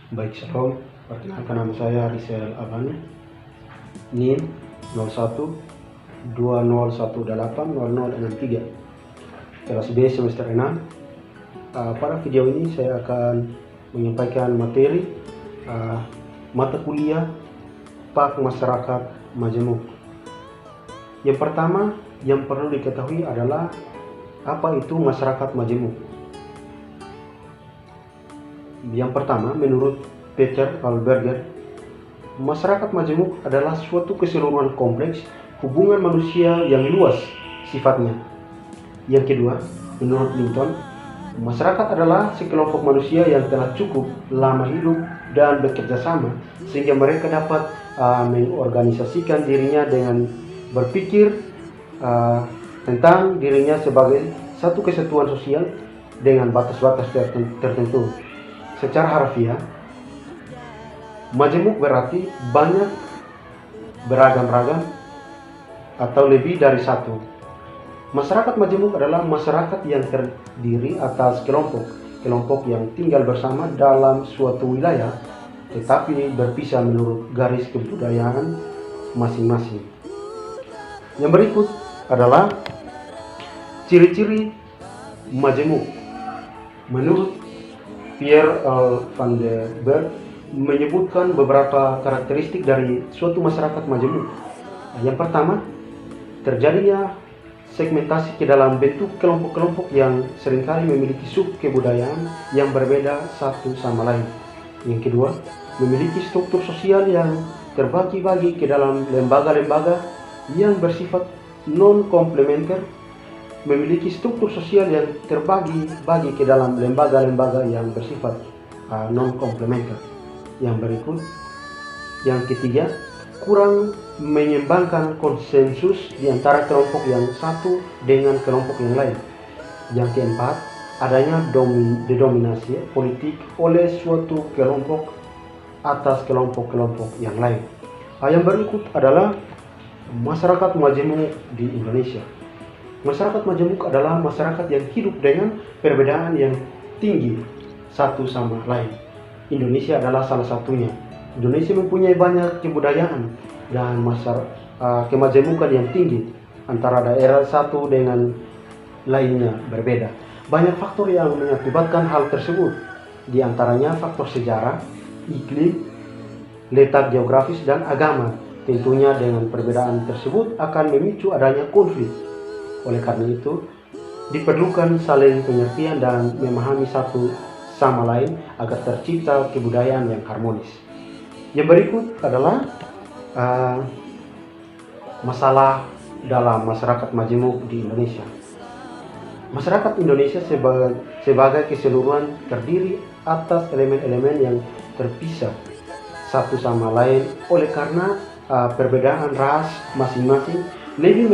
Baik, Shalom. Perkenalkan nama saya Rizal Abani, NIM 01 20180063, kelas B semester 6. Pada video ini saya akan menyampaikan materi mata kuliah Pak Masyarakat Majemuk. Yang pertama yang perlu diketahui adalah apa itu masyarakat Majemuk. Yang pertama, menurut Peter Alberger, masyarakat Majemuk adalah suatu keseluruhan kompleks hubungan manusia yang luas sifatnya. Yang kedua, menurut Linton, masyarakat adalah sekelompok manusia yang telah cukup lama hidup dan bekerja sama sehingga mereka dapat mengorganisasikan dirinya dengan berpikir tentang dirinya sebagai satu kesatuan sosial dengan batas-batas tertentu. Secara harfiah, majemuk berarti banyak, beragam-ragam, atau lebih dari satu. Masyarakat majemuk adalah masyarakat yang terdiri atas kelompok yang tinggal bersama dalam suatu wilayah, tetapi berpisah menurut garis kebudayaan masing-masing. Yang berikut adalah ciri-ciri majemuk. Menurut Pierre van der Berg menyebutkan beberapa karakteristik dari suatu masyarakat majemuk. Yang pertama, terjadinya segmentasi ke dalam bentuk kelompok-kelompok yang seringkali memiliki sub kebudayaan yang berbeda satu sama lain. Yang kedua, memiliki struktur sosial yang terbagi-bagi ke dalam lembaga-lembaga yang bersifat non-komplementer, memiliki struktur sosial yang terbagi-bagi ke dalam lembaga-lembaga yang bersifat non-komplementer. Yang berikut, yang ketiga, kurang menyeimbangkan konsensus di antara kelompok yang satu dengan kelompok yang lain. Yang keempat, adanya dominasi politik oleh suatu kelompok atas kelompok-kelompok yang lain. Yang berikut adalah masyarakat majemuk di Indonesia. Masyarakat majemuk adalah masyarakat yang hidup dengan perbedaan yang tinggi satu sama lain. Indonesia adalah salah satunya. Indonesia mempunyai banyak kebudayaan dan kemajemukan yang tinggi antara daerah satu dengan lainnya berbeda. Banyak faktor yang mengakibatkan hal tersebut, di antaranya faktor sejarah, iklim, letak geografis, dan agama. Tentunya dengan perbedaan tersebut akan memicu adanya konflik. Oleh karena itu, diperlukan saling pengertian dan memahami satu sama lain agar tercipta kebudayaan yang harmonis. Yang berikut adalah masalah dalam masyarakat majemuk di Indonesia. Masyarakat Indonesia sebagai keseluruhan terdiri atas elemen-elemen yang terpisah satu sama lain oleh karena perbedaan ras masing-masing lebih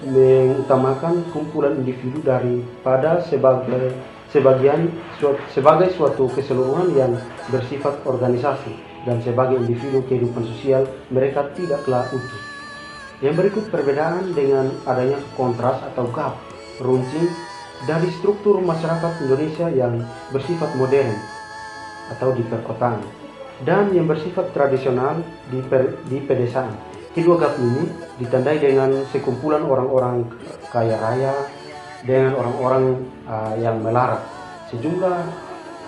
mengutamakan kumpulan individu daripada sebagai suatu keseluruhan yang bersifat organisasi, dan sebagai individu kehidupan sosial mereka tidaklah utuh. Yang berikut perbedaan dengan adanya kontras atau gap runcing dari struktur masyarakat Indonesia yang bersifat modern atau di perkotaan dan yang bersifat tradisional di pedesaan. Kedua gap ini ditandai dengan sekumpulan orang-orang kaya raya dengan orang-orang yang melarat, sejumlah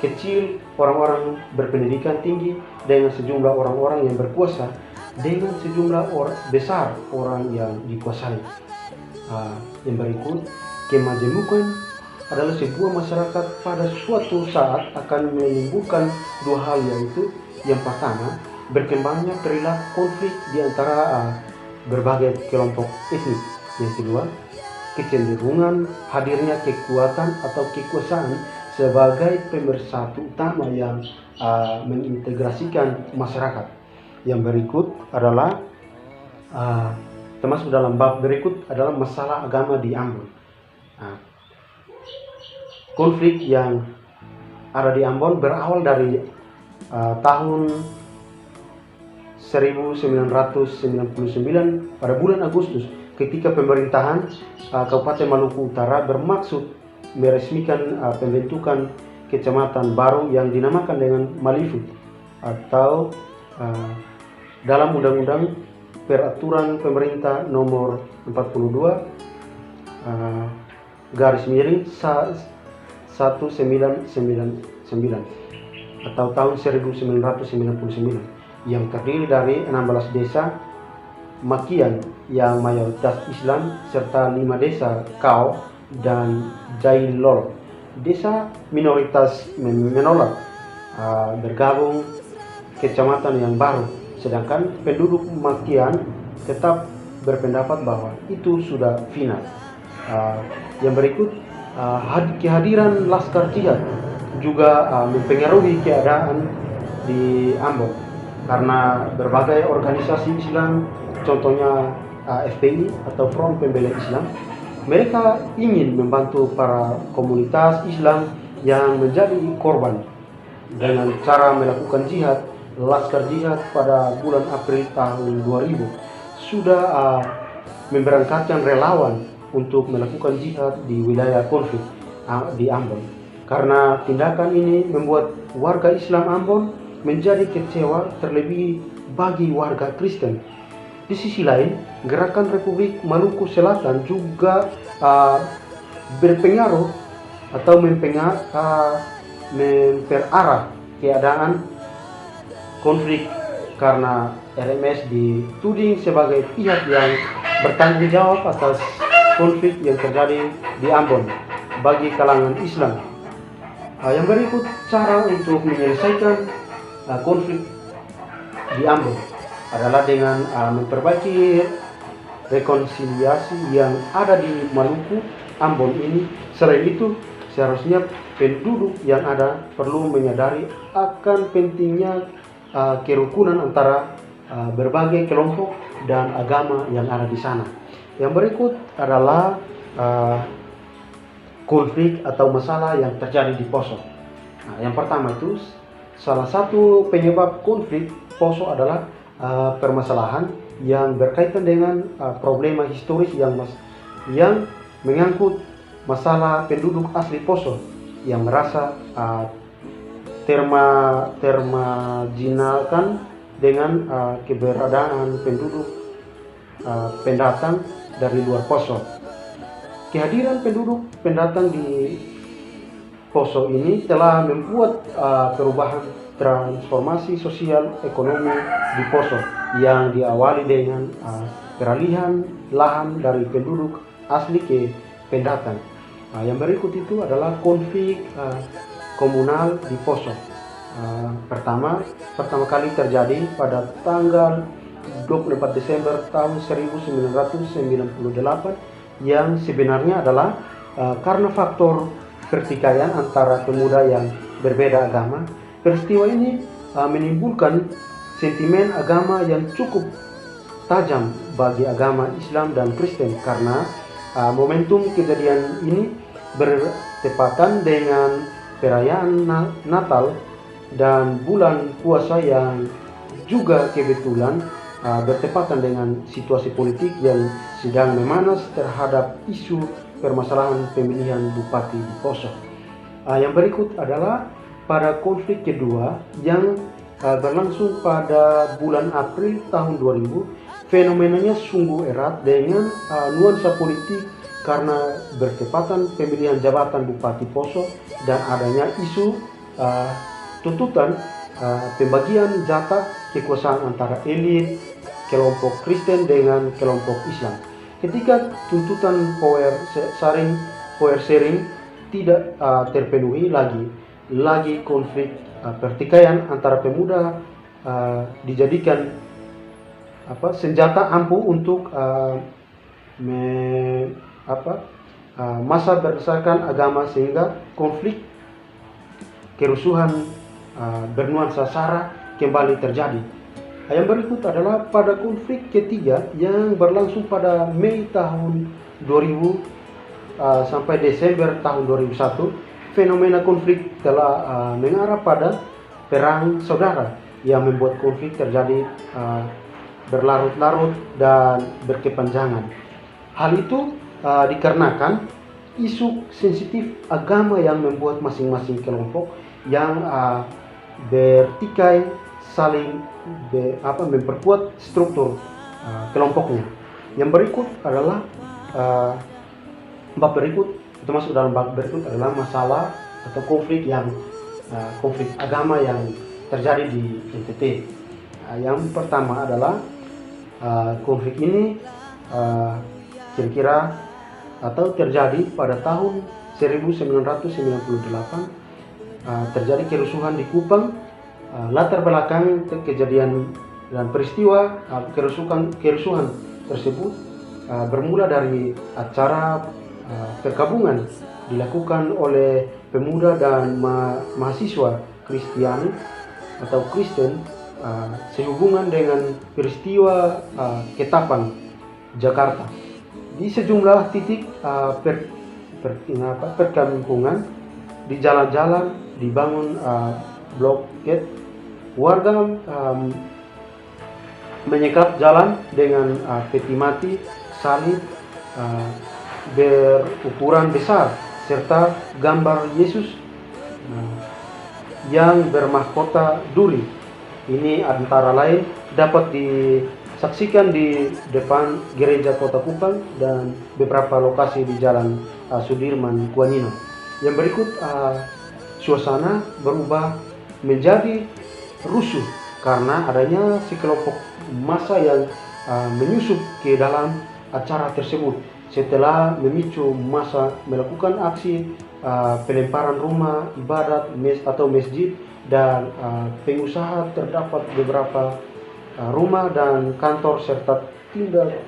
kecil orang-orang berpendidikan tinggi dengan sejumlah orang-orang yang berkuasa, dengan sejumlah besar orang yang dikuasai. Yang berikut, kemajemukan adalah sebuah masyarakat pada suatu saat akan menimbulkan dua hal, yaitu yang pertama, berkembangnya perilaku konflik di antara berbagai kelompok etnik. Yang kedua, kecenderungan hadirnya kekuatan atau kekuasaan sebagai pemersatu utama yang mengintegrasikan masyarakat. Yang berikut adalah termasuk dalam bab berikut adalah masalah agama di Ambon. Konflik yang ada di Ambon berawal dari tahun 1999 pada bulan Agustus, ketika pemerintahan Kabupaten Maluku Utara bermaksud meresmikan pembentukan kecamatan baru yang dinamakan dengan Malifut atau dalam Undang-Undang Peraturan Pemerintah Nomor 42 garis miring 1999 atau tahun 1999 yang terdiri dari 16 desa makian yang mayoritas Islam serta 5 desa Kao dan Jailolo. Desa minoritas menolak bergabung kecamatan yang baru, sedangkan penduduk makian tetap berpendapat bahwa itu sudah final. Yang berikut, kehadiran Laskar Jihad juga mempengaruhi keadaan di Ambon karena berbagai organisasi Islam, contohnya FPI atau Front Pembela Islam, mereka ingin membantu para komunitas Islam yang menjadi korban dengan cara melakukan jihad. Laskar Jihad pada bulan April tahun 2000 sudah memberangkatkan relawan untuk melakukan jihad di wilayah konflik di Ambon. Karena tindakan ini membuat warga Islam Ambon menjadi kecewa, terlebih bagi warga Kristen. Di sisi lain, Gerakan Republik Maluku Selatan juga berpengaruh atau memperarah keadaan konflik karena RMS dituding sebagai pihak yang bertanggung jawab atas konflik yang terjadi di Ambon bagi kalangan Islam. Yang berikut cara untuk menyelesaikan konflik di Ambon adalah dengan memperbaiki rekonsiliasi yang ada di Maluku Ambon ini. Selain itu, seharusnya penduduk yang ada perlu menyadari akan pentingnya kerukunan antara berbagai kelompok dan agama yang ada di sana. Yang berikut adalah konflik atau masalah yang terjadi di Poso. Yang pertama itu, salah satu penyebab konflik Poso adalah permasalahan yang berkaitan dengan problema historis yang mengangkut masalah penduduk asli Poso yang merasa termarginalkan dengan keberadaan penduduk pendatang dari luar Poso. Kehadiran penduduk pendatang di Poso ini telah membuat perubahan transformasi sosial ekonomi di Poso yang diawali dengan peralihan lahan dari penduduk asli ke pendatang. Yang berikut itu adalah konflik komunal di Poso. Pertama kali terjadi pada tanggal 24 Desember tahun 1998 yang sebenarnya adalah karena faktor pertikaian antara pemuda yang berbeda agama. Peristiwa ini menimbulkan sentimen agama yang cukup tajam bagi agama Islam dan Kristen karena momentum kejadian ini bertepatan dengan perayaan Natal dan bulan puasa yang juga kebetulan bertepatan dengan situasi politik yang sedang memanas terhadap isu permasalahan pemilihan bupati di Poso. Yang berikut adalah pada konflik kedua yang berlangsung pada bulan April tahun 2000. Fenomenanya sungguh erat dengan nuansa politik karena bertepatan pemilihan jabatan Bupati Poso dan adanya isu tuntutan pembagian jatah kekuasaan antara elit kelompok Kristen dengan kelompok Islam. Ketika tuntutan power sharing tidak terpenuhi lagi konflik pertikaian antara pemuda dijadikan senjata ampuh untuk masa berdasarkan agama sehingga konflik kerusuhan bernuansa sara kembali terjadi. Yang berikut adalah pada konflik ketiga yang berlangsung pada Mei tahun 2000 sampai Desember tahun 2001. Fenomena konflik telah mengarah pada perang saudara yang membuat konflik terjadi berlarut-larut dan berkepanjangan. Hal itu dikarenakan isu sensitif agama yang membuat masing-masing kelompok yang bertikai saling memperkuat struktur kelompoknya. Yang berikut adalah bab berikut, termasuk dalam bab berikut adalah masalah atau konflik agama yang terjadi di NTT. Yang pertama adalah konflik ini kira-kira atau terjadi pada tahun 1998. Terjadi kerusuhan di Kupang. Latar belakang kejadian dan peristiwa kerusuhan tersebut bermula dari acara perkabungan dilakukan oleh pemuda dan mahasiswa Kristiani atau Kristen sehubungan dengan peristiwa Ketapang, Jakarta. Di sejumlah titik perkampungan, di jalan-jalan dibangun blokade, warga menyekat jalan dengan peti mati, salib berukuran besar serta gambar Yesus yang bermahkota duri. Ini antara lain dapat disaksikan di depan gereja Kota Kupang dan beberapa lokasi di Jalan Sudirman, Kuanino. Yang berikut suasana berubah menjadi rusuh karena adanya sekelompok massa yang menyusup ke dalam acara tersebut. Setelah memicu massa melakukan aksi pelemparan rumah ibadat atau masjid dan pengusaha, terdapat beberapa rumah dan kantor serta tindak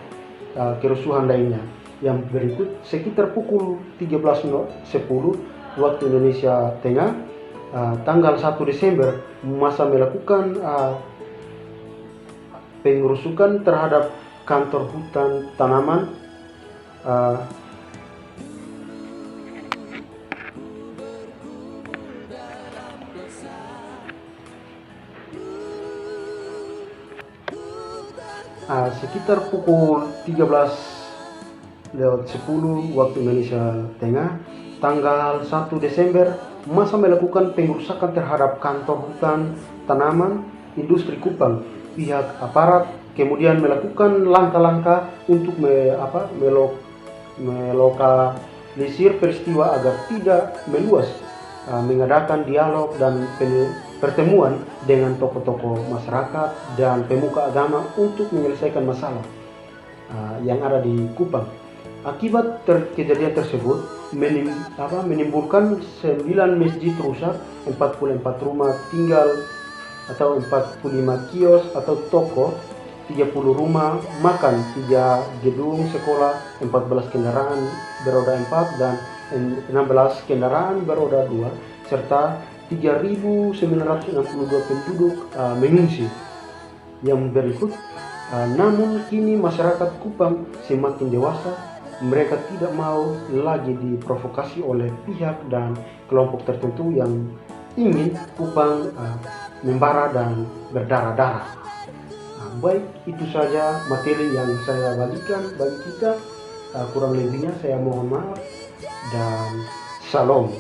kerusuhan lainnya. Yang berikut, sekitar pukul 13.10 waktu Indonesia Tengah, tanggal 1 Desember, massa melakukan pengerusukan terhadap kantor hutan tanaman sekitar pukul 13.10 waktu Indonesia Tengah, tanggal 1 Desember, massa melakukan pengerusakan terhadap kantor hutan tanaman industri Kupang. Pihak aparat kemudian melakukan langkah-langkah untuk melokalisir peristiwa agar tidak meluas, mengadakan dialog dan pertemuan dengan tokoh-tokoh masyarakat dan pemuka agama untuk menyelesaikan masalah yang ada di Kupang. Akibat kejadian tersebut menimbulkan 9 masjid rusak, 44 rumah tinggal atau 45 kios atau toko, 30 rumah makan, 3 gedung sekolah, 14 kendaraan beroda 4 dan 16 kendaraan beroda 2, serta 3.962 penduduk mengungsi. Yang berikut, namun kini masyarakat Kupang semakin dewasa. Mereka tidak mau lagi diprovokasi oleh pihak dan kelompok tertentu yang ingin Kupang membara dan berdarah-darah. Baik, itu saja materi yang saya bagikan bagi kita. Kurang lebihnya saya mohon maaf dan salam.